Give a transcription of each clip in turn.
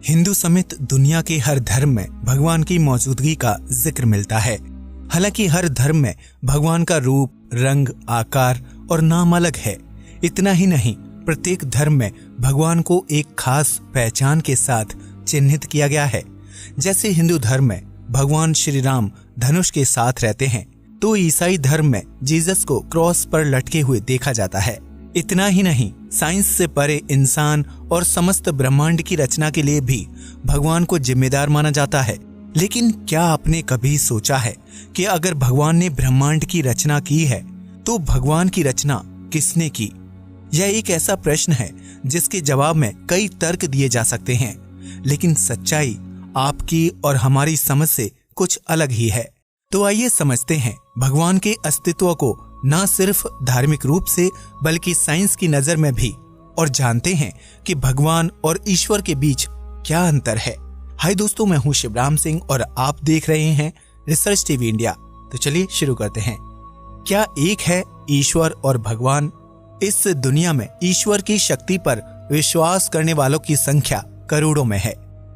हिंदू समेत दुनिया के हर धर्म में भगवान की मौजूदगी का जिक्र मिलता है। हालांकि हर धर्म में भगवान का रूप, रंग, आकार और नाम अलग है। इतना ही नहीं, प्रत्येक धर्म में भगवान को एक खास पहचान के साथ चिन्हित किया गया है। जैसे हिंदू धर्म में भगवान श्री राम धनुष के साथ रहते हैं, तो ईसाई धर्म में जीसस को क्रॉस पर लटके हुए देखा जाता है। इतना ही नहीं, साइंस से परे इंसान और समस्त ब्रह्मांड की रचना के लिए भी भगवान को जिम्मेदार माना जाता है। लेकिन क्या आपने कभी सोचा है कि अगर भगवान ने ब्रह्मांड की रचना की है, तो भगवान की रचना किसने की? यह एक ऐसा प्रश्न है जिसके जवाब में कई तर्क दिए जा सकते हैं, लेकिन सच्चाई आपकी और हमारी समझ से कुछ अलग ही है। तो आइए समझते हैं भगवान के अस्तित्व को न सिर्फ धार्मिक रूप से बल्कि साइंस की नजर में भी, और जानते हैं कि भगवान और ईश्वर के बीच क्या अंतर है। हाय दोस्तों, मैं हूं शिवराम सिंह और आप देख रहे हैं रिसर्च टीवी इंडिया। तो चलिए शुरू करते हैं। क्या एक है ईश्वर और भगवान? इस दुनिया में ईश्वर की शक्ति पर विश्वास करने वालों की संख्या करोड़ों में है।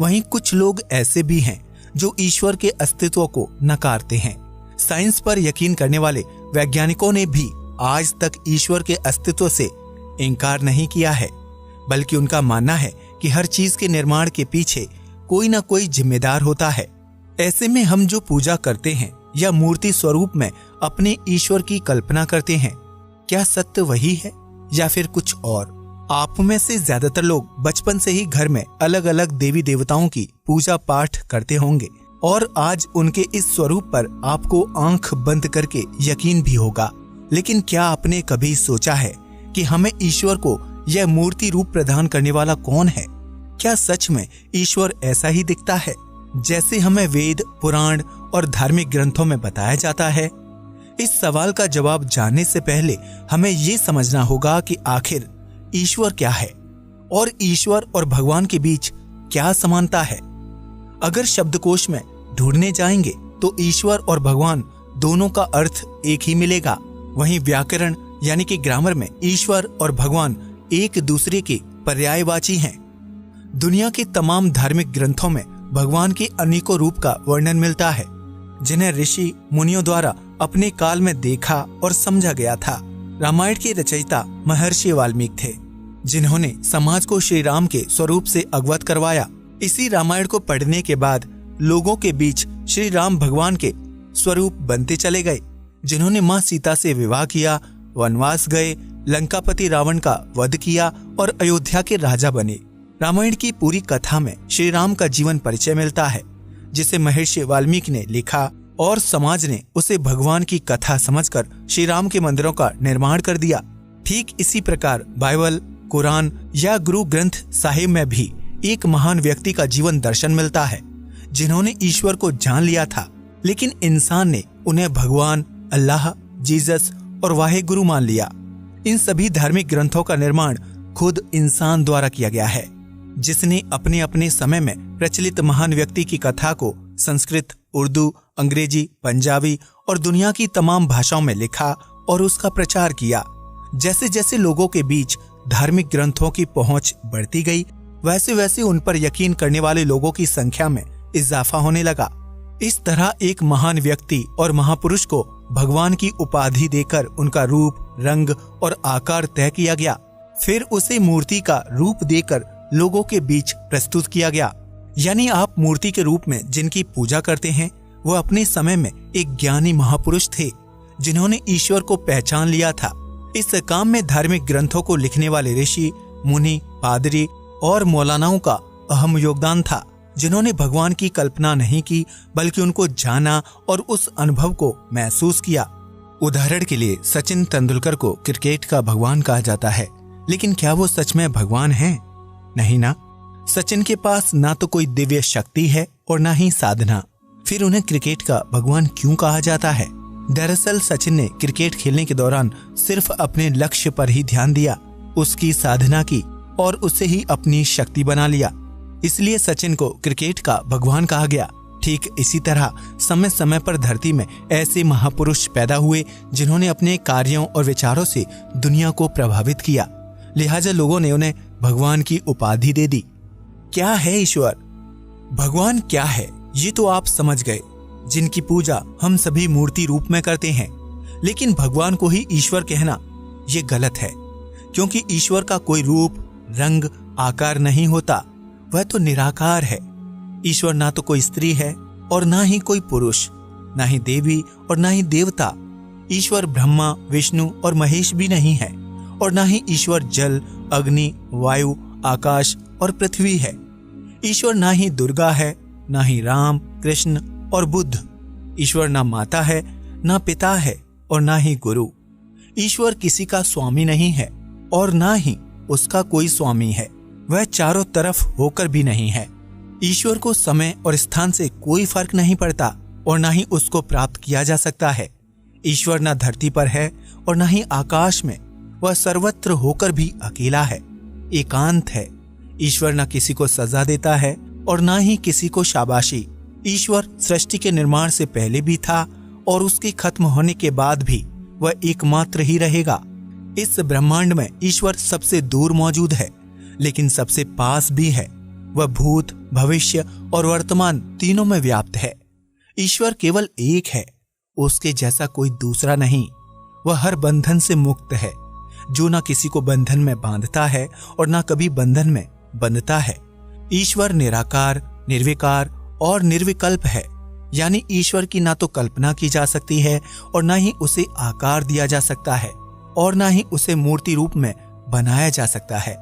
वहीं कुछ लोग ऐसे भी हैं जो ईश्वर के अस्तित्व को नकारते हैं। साइंस पर यकीन करने वाले वैज्ञानिकों ने भी आज तक ईश्वर के अस्तित्व से इनकार नहीं किया है, बल्कि उनका मानना है कि हर चीज के निर्माण के पीछे कोई ना कोई जिम्मेदार होता है। ऐसे में हम जो पूजा करते हैं या मूर्ति स्वरूप में अपने ईश्वर की कल्पना करते हैं, क्या सत्य वही है या फिर कुछ और? आप में से ज्यादातर लोग बचपन से ही घर में अलग अलग देवी देवताओं की पूजा पाठ करते होंगे और आज उनके इस स्वरूप पर आपको आंख बंद करके यकीन भी होगा। लेकिन क्या आपने कभी सोचा है कि हमें ईश्वर को यह मूर्ति रूप प्रदान करने वाला कौन है? क्या सच में ईश्वर ऐसा ही दिखता है जैसे हमें वेद, पुराण और धार्मिक ग्रंथों में बताया जाता है? इस सवाल का जवाब जानने से पहले हमें ये समझना होगा कि आखिर ईश्वर क्या है और ईश्वर और भगवान के बीच क्या समानता है। अगर शब्दकोश में ढूंढने जाएंगे तो ईश्वर और भगवान दोनों का अर्थ एक ही मिलेगा। वहीं व्याकरण यानी कि ग्रामर में ईश्वर और भगवान एक दूसरे के पर्यायवाची हैं। दुनिया के तमाम धार्मिक ग्रंथों में भगवान के अनेकों रूप का वर्णन मिलता है, जिन्हें ऋषि मुनियों द्वारा अपने काल में देखा और समझा गया था। रामायण के रचयिता महर्षि वाल्मीकि थे, जिन्होंने समाज को श्री राम के स्वरूप से अवगत करवाया। इसी रामायण को पढ़ने के बाद लोगों के बीच श्री राम भगवान के स्वरूप बनते चले गए, जिन्होंने मां सीता से विवाह किया, वनवास गए, लंकापति रावण का वध किया और अयोध्या के राजा बने। रामायण की पूरी कथा में श्री राम का जीवन परिचय मिलता है, जिसे महर्षि वाल्मीकि ने लिखा और समाज ने उसे भगवान की कथा समझकर श्री राम के मंदिरों का निर्माण कर दिया। ठीक इसी प्रकार बाइबल, कुरान या गुरु ग्रंथ साहिब में भी एक महान व्यक्ति का जीवन दर्शन मिलता है, जिन्होंने ईश्वर को जान लिया था, लेकिन इंसान ने उन्हें भगवान, अल्लाह, जीसस और वाहे गुरु मान लिया। इन सभी धार्मिक ग्रंथों का निर्माण खुद इंसान द्वारा किया गया है, जिसने अपने अपने समय में प्रचलित महान व्यक्ति की कथा को संस्कृत, उर्दू, अंग्रेजी, पंजाबी और दुनिया की तमाम भाषाओं में लिखा और उसका प्रचार किया। जैसे जैसे लोगों के बीच धार्मिक ग्रंथों की पहुंच बढ़ती गई, वैसे वैसे उन पर यकीन करने वाले लोगों की संख्या में इजाफा होने लगा। इस तरह एक महान व्यक्ति और महापुरुष को भगवान की उपाधि देकर उनका रूप, रंग और आकार तय किया गया। फिर उसे मूर्ति का रूप देकर लोगों के बीच प्रस्तुत किया गया। यानी आप मूर्ति के रूप में जिनकी पूजा करते हैं, वो अपने समय में एक ज्ञानी महापुरुष थे, जिन्होंने ईश्वर को पहचान लिया था। इस काम में धार्मिक ग्रंथों को लिखने वाले ऋषि, मुनि, पादरी और मौलानाओं का अहम योगदान था, जिन्होंने भगवान की कल्पना नहीं की बल्कि उनको जाना और उस अनुभव को महसूस किया। उदाहरण के लिए सचिन तेंदुलकर को क्रिकेट का भगवान कहा जाता है, लेकिन क्या वो सच में भगवान हैं? नहीं ना। सचिन के पास ना तो कोई दिव्य शक्ति है और ना ही साधना। फिर उन्हें क्रिकेट का भगवान क्यों कहा जाता है? दरअसल सचिन ने क्रिकेट खेलने के दौरान सिर्फ अपने लक्ष्य पर ही ध्यान दिया, उसकी साधना की और उसे ही अपनी शक्ति बना लिया। इसलिए सचिन को क्रिकेट का भगवान कहा गया। ठीक इसी तरह समय समय पर धरती में ऐसे महापुरुष पैदा हुए जिन्होंने अपने कार्यों और विचारों से दुनिया को प्रभावित किया, लिहाजा लोगों ने उन्हें भगवान की उपाधि दे दी। क्या है ईश्वर? भगवान क्या है ये तो आप समझ गए, जिनकी पूजा हम सभी मूर्ति रूप में करते हैं। लेकिन भगवान को ही ईश्वर कहना ये गलत है, क्योंकि ईश्वर का कोई रूप, रंग, आकार नहीं होता। वह तो निराकार है। ईश्वर ना तो कोई स्त्री है और ना ही कोई पुरुष, ना ही देवी और ना ही देवता। ईश्वर ब्रह्मा, विष्णु और महेश भी नहीं है, और ना ही ईश्वर जल, अग्नि, वायु, आकाश और पृथ्वी है। ईश्वर ना ही दुर्गा है, ना ही राम, कृष्ण और बुद्ध। ईश्वर ना माता है, ना पिता है और ना ही गुरु। ईश्वर किसी का स्वामी नहीं है और ना ही उसका कोई स्वामी है। वह चारों तरफ होकर भी नहीं है। ईश्वर को समय और स्थान से कोई फर्क नहीं पड़ता और ना ही उसको प्राप्त किया जा सकता है। ईश्वर ना धरती पर है और ना ही आकाश में। वह सर्वत्र होकर भी अकेला है, एकांत है। ईश्वर ना किसी को सजा देता है और ना ही किसी को शाबाशी। ईश्वर सृष्टि के निर्माण से पहले भी था और उसके खत्म होने के बाद भी वह एकमात्र ही रहेगा। इस ब्रह्मांड में ईश्वर सबसे दूर मौजूद है, लेकिन सबसे पास भी है। वह भूत, भविष्य और वर्तमान तीनों में व्याप्त है। ईश्वर केवल एक है, उसके जैसा कोई दूसरा नहीं। वह हर बंधन से मुक्त है, जो ना किसी को बंधन में बांधता है और ना कभी बंधन में बंधता है। ईश्वर निराकार, निर्विकार और निर्विकल्प है, यानी ईश्वर की ना तो कल्पना की जा सकती है और ना ही उसे आकार दिया जा सकता है और ना ही उसे मूर्ति रूप में बनाया जा सकता है।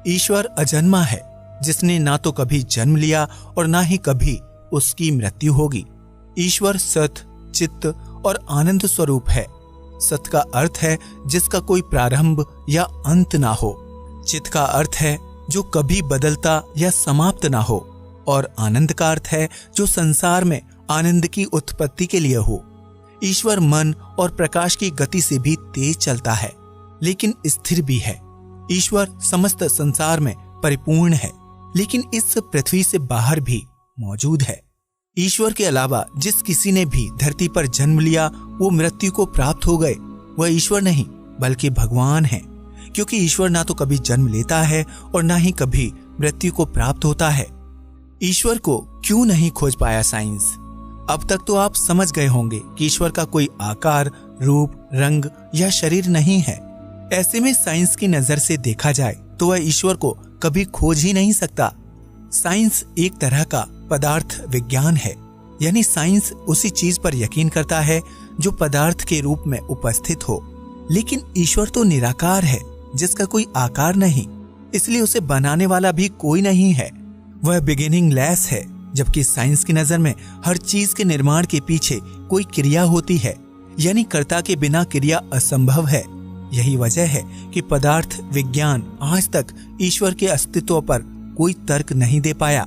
ईश्वर अजन्मा है, जिसने ना तो कभी जन्म लिया और ना ही कभी उसकी मृत्यु होगी। ईश्वर सत, चित्त और आनंद स्वरूप है। सत का अर्थ है जिसका कोई प्रारंभ या अंत ना हो। चित्त का अर्थ है जो कभी बदलता या समाप्त ना हो, और आनंद का अर्थ है जो संसार में आनंद की उत्पत्ति के लिए हो। ईश्वर मन और प्रकाश की गति से भी तेज चलता है, लेकिन स्थिर भी है। ईश्वर समस्त संसार में परिपूर्ण है, लेकिन इस पृथ्वी से बाहर भी मौजूद है। ईश्वर के अलावा जिस किसी ने भी धरती पर जन्म लिया वो मृत्यु को प्राप्त हो गए। वह ईश्वर नहीं बल्कि भगवान है, क्योंकि ईश्वर ना तो कभी जन्म लेता है और ना ही कभी मृत्यु को प्राप्त होता है। ईश्वर को क्यों नहीं खोज पाया साइंस? अब तक तो आप समझ गए होंगे कि ईश्वर का कोई आकार, रूप, रंग या शरीर नहीं है। ऐसे में साइंस की नजर से देखा जाए तो वह ईश्वर को कभी खोज ही नहीं सकता। साइंस एक तरह का पदार्थ विज्ञान है, यानी साइंस उसी चीज पर यकीन करता है जो पदार्थ के रूप में उपस्थित हो। लेकिन ईश्वर तो निराकार है, जिसका कोई आकार नहीं, इसलिए उसे बनाने वाला भी कोई नहीं है। वह बिगिनिंग लेस है, जबकि साइंस की नजर में हर चीज के निर्माण के पीछे कोई क्रिया होती है, यानी कर्ता के बिना क्रिया असंभव है। यही वजह है कि पदार्थ विज्ञान आज तक ईश्वर के अस्तित्व पर कोई तर्क नहीं दे पाया,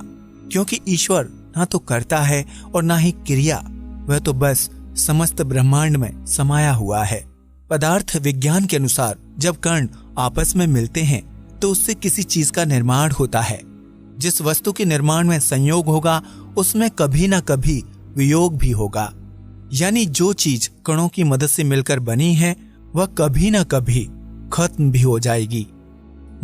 क्योंकि ईश्वर ना तो कर्ता है और ना ही क्रिया। वह तो बस समस्त ब्रह्मांड में समाया हुआ है। पदार्थ विज्ञान के अनुसार जब कण आपस में मिलते हैं तो उससे किसी चीज का निर्माण होता है। जिस वस्तु के निर्माण में संयोग होगा उसमें कभी ना कभी वियोग भी होगा, यानी जो चीज कणों की मदद से मिलकर बनी है वह कभी ना कभी खत्म भी हो जाएगी।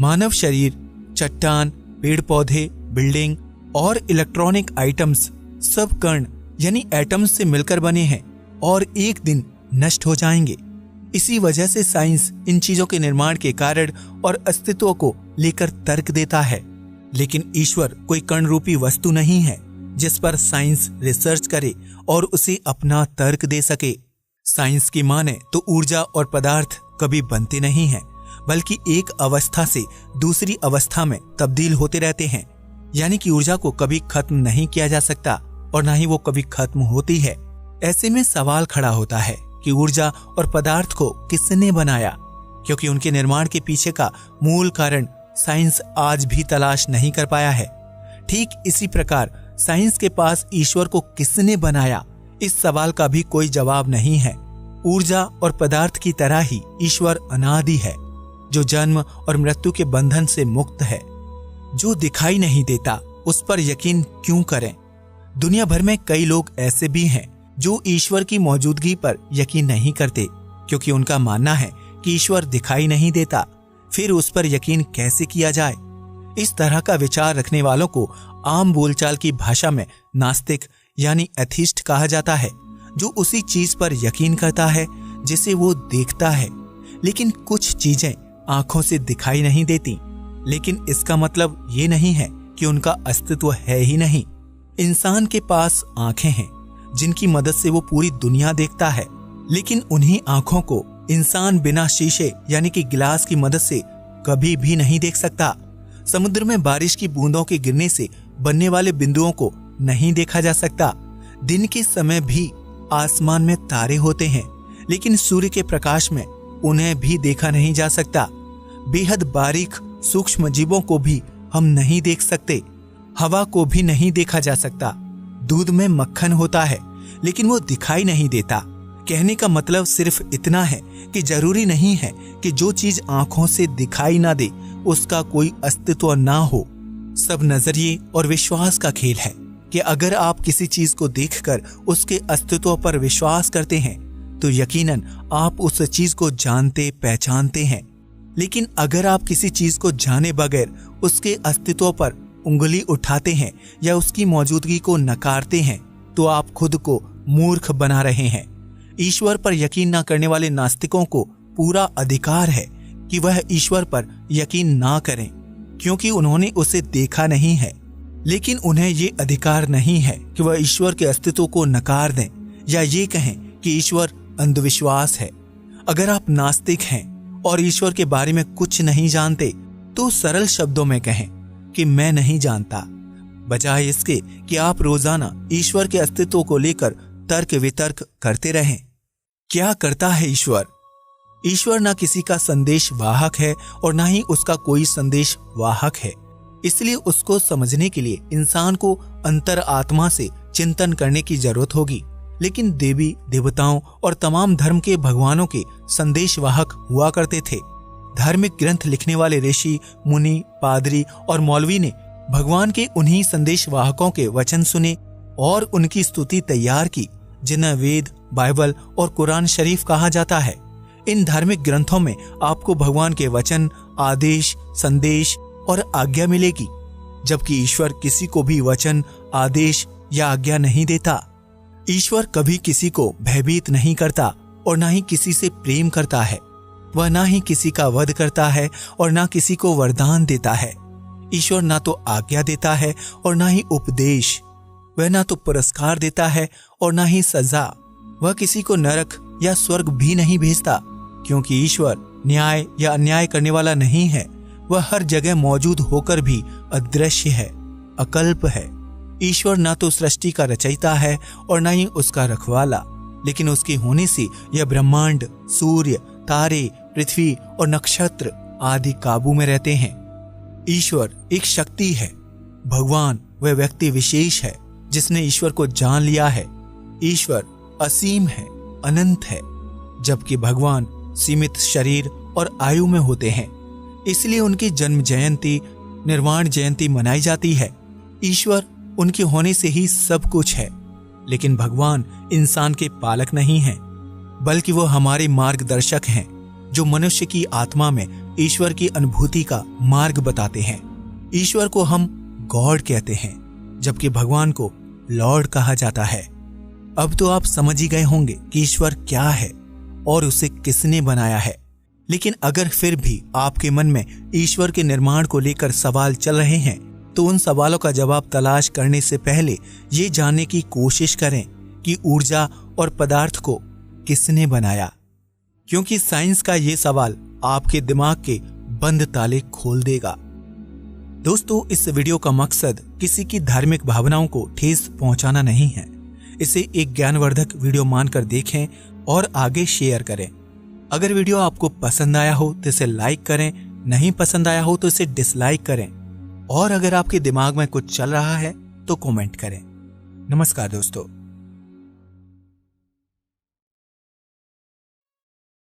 मानव शरीर, चट्टान, पेड़ पौधे, बिल्डिंग और इलेक्ट्रॉनिक आइटम्स सब कण यानी एटम्स से मिलकर बने हैं और एक दिन नष्ट हो जाएंगे। इसी वजह से साइंस इन चीजों के निर्माण के कारण और अस्तित्व को लेकर तर्क देता है। लेकिन ईश्वर कोई कण रूपी वस्तु नहीं है जिस पर साइंस रिसर्च करे और उसे अपना तर्क दे सके। साइंस की माने तो ऊर्जा और पदार्थ कभी बनते नहीं हैं, बल्कि एक अवस्था से दूसरी अवस्था में तब्दील होते रहते हैं, यानी कि ऊर्जा को कभी खत्म नहीं किया जा सकता और ना ही वो कभी खत्म होती है। ऐसे में सवाल खड़ा होता है कि ऊर्जा और पदार्थ को किसने बनाया, क्योंकि उनके निर्माण के पीछे का मूल कारण साइंस आज भी तलाश नहीं कर पाया है। ठीक इसी प्रकार साइंस के पास ईश्वर को किसने बनाया, इस सवाल का भी कोई जवाब नहीं है। ऊर्जा और पदार्थ की तरह ही ईश्वर अनादि है, जो जन्म और मृत्यु के बंधन से मुक्त है। जो दिखाई नहीं देता उस पर यकीन क्यों करें? दुनिया भर में कई लोग ऐसे भी हैं जो ईश्वर की मौजूदगी पर यकीन नहीं करते, क्योंकि उनका मानना है कि ईश्वर दिखाई नहीं देता, फिर उस पर यकीन कैसे किया जाए। इस तरह का विचार रखने वालों को आम बोलचाल की भाषा में नास्तिक यानी एथिस्ट कहा जाता है, जो उसी चीज पर यकीन करता है जिसे वो देखता है। लेकिन कुछ चीजें आंखों से दिखाई नहीं देती, लेकिन इसका मतलब ये नहीं है कि उनका अस्तित्व है ही नहीं। इंसान के पास आंखें हैं जिनकी मदद से वो पूरी दुनिया देखता है, लेकिन उन्हीं आंखों को इंसान बिना शीशे यानी कि गिलास की मदद से कभी भी नहीं देख सकता। समुद्र में बारिश की बूंदों के गिरने से बनने वाले बिंदुओं को नहीं देखा जा सकता। दिन के समय भी आसमान में तारे होते हैं, लेकिन सूर्य के प्रकाश में उन्हें भी देखा नहीं जा सकता। बेहद बारीक सूक्ष्म जीवों को भी हम नहीं देख सकते। हवा को भी नहीं देखा जा सकता। दूध में मक्खन होता है, लेकिन वो दिखाई नहीं देता। कहने का मतलब सिर्फ इतना है कि जरूरी नहीं है कि जो चीज आंखों से दिखाई ना दे उसका कोई अस्तित्व ना हो। सब नजरिए और विश्वास का खेल है कि अगर आप किसी चीज को देखकर उसके अस्तित्व पर विश्वास करते हैं तो यकीनन आप उस चीज को जानते पहचानते हैं। लेकिन अगर आप किसी चीज को जाने बगैर उसके अस्तित्व पर उंगली उठाते हैं या उसकी मौजूदगी को नकारते हैं तो आप खुद को मूर्ख बना रहे हैं। ईश्वर पर यकीन न करने वाले नास्तिकों को पूरा अधिकार है कि वह ईश्वर पर यकीन ना करें, क्योंकि उन्होंने उसे देखा नहीं है। लेकिन उन्हें ये अधिकार नहीं है कि वह ईश्वर के अस्तित्व को नकार दें या ये कहें कि ईश्वर अंधविश्वास है। अगर आप नास्तिक हैं और ईश्वर के बारे में कुछ नहीं जानते तो सरल शब्दों में कहें कि मैं नहीं जानता, बजाय इसके कि आप रोजाना ईश्वर के अस्तित्व को लेकर तर्क वितर्क करते रहें। क्या करता है ईश्वर? ईश्वर ना किसी का संदेश वाहक है और ना ही उसका कोई संदेश वाहक है। इसलिए उसको समझने के लिए इंसान को अंतर आत्मा से चिंतन करने की जरूरत होगी। लेकिन देवी देवताओं और तमाम धर्म के भगवानों के संदेश वाहक हुआ करते थे। धार्मिक ग्रंथ लिखने वाले ऋषि, मुनि, पादरी और मौलवी ने भगवान के उन्हीं संदेश वाहकों के वचन सुने और उनकी स्तुति तैयार की, जिन्हें वेद, बाइबल और कुरान शरीफ कहा जाता है। इन धार्मिक ग्रंथों में आपको भगवान के वचन, आदेश, संदेश और आज्ञा मिलेगी, जबकि ईश्वर किसी को भी वचन, आदेश या आज्ञा नहीं देता। ईश्वर कभी किसी को भयभीत नहीं करता और ना ही किसी से प्रेम करता है। वह ना ही किसी का वध करता है और ना किसी को वरदान देता है। ईश्वर ना तो आज्ञा देता है और ना ही उपदेश। वह ना तो पुरस्कार देता है और ना ही सजा। वह किसी को नरक या स्वर्ग भी नहीं भेजता, क्योंकि ईश्वर न्याय या अन्याय करने वाला नहीं है। वह हर जगह मौजूद होकर भी अदृश्य है, अकल्प है। ईश्वर ना तो सृष्टि का रचयिता है और ना ही उसका रखवाला, लेकिन उसके होने से यह ब्रह्मांड, सूर्य, तारे, पृथ्वी और नक्षत्र आदि काबू में रहते हैं। ईश्वर एक शक्ति है। भगवान वह व्यक्ति विशेष है जिसने ईश्वर को जान लिया है। ईश्वर असीम है, अनंत है, जबकि भगवान सीमित शरीर और आयु में होते हैं। इसलिए उनकी जन्म जयंती, निर्वाण जयंती मनाई जाती है। ईश्वर उनके होने से ही सब कुछ है, लेकिन भगवान इंसान के पालक नहीं हैं, बल्कि वो हमारे मार्गदर्शक हैं, जो मनुष्य की आत्मा में ईश्वर की अनुभूति का मार्ग बताते हैं। ईश्वर को हम गॉड कहते हैं, जबकि भगवान को लॉर्ड कहा जाता है। अब तो आप समझ ही गए होंगे कि ईश्वर क्या है और उसे किसने बनाया है। लेकिन अगर फिर भी आपके मन में ईश्वर के निर्माण को लेकर सवाल चल रहे हैं, तो उन सवालों का जवाब तलाश करने से पहले ये जानने की कोशिश करें कि ऊर्जा और पदार्थ को किसने बनाया, क्योंकि साइंस का ये सवाल आपके दिमाग के बंद ताले खोल देगा। दोस्तों, इस वीडियो का मकसद किसी की धार्मिक भावनाओं को ठेस पहुंचाना नहीं है। इसे एक ज्ञानवर्धक वीडियो मानकर देखें और आगे शेयर करें। अगर वीडियो आपको पसंद आया हो तो इसे लाइक करें, नहीं पसंद आया हो तो इसे डिसलाइक करें, और अगर आपके दिमाग में कुछ चल रहा है तो कमेंट करें। नमस्कार दोस्तों।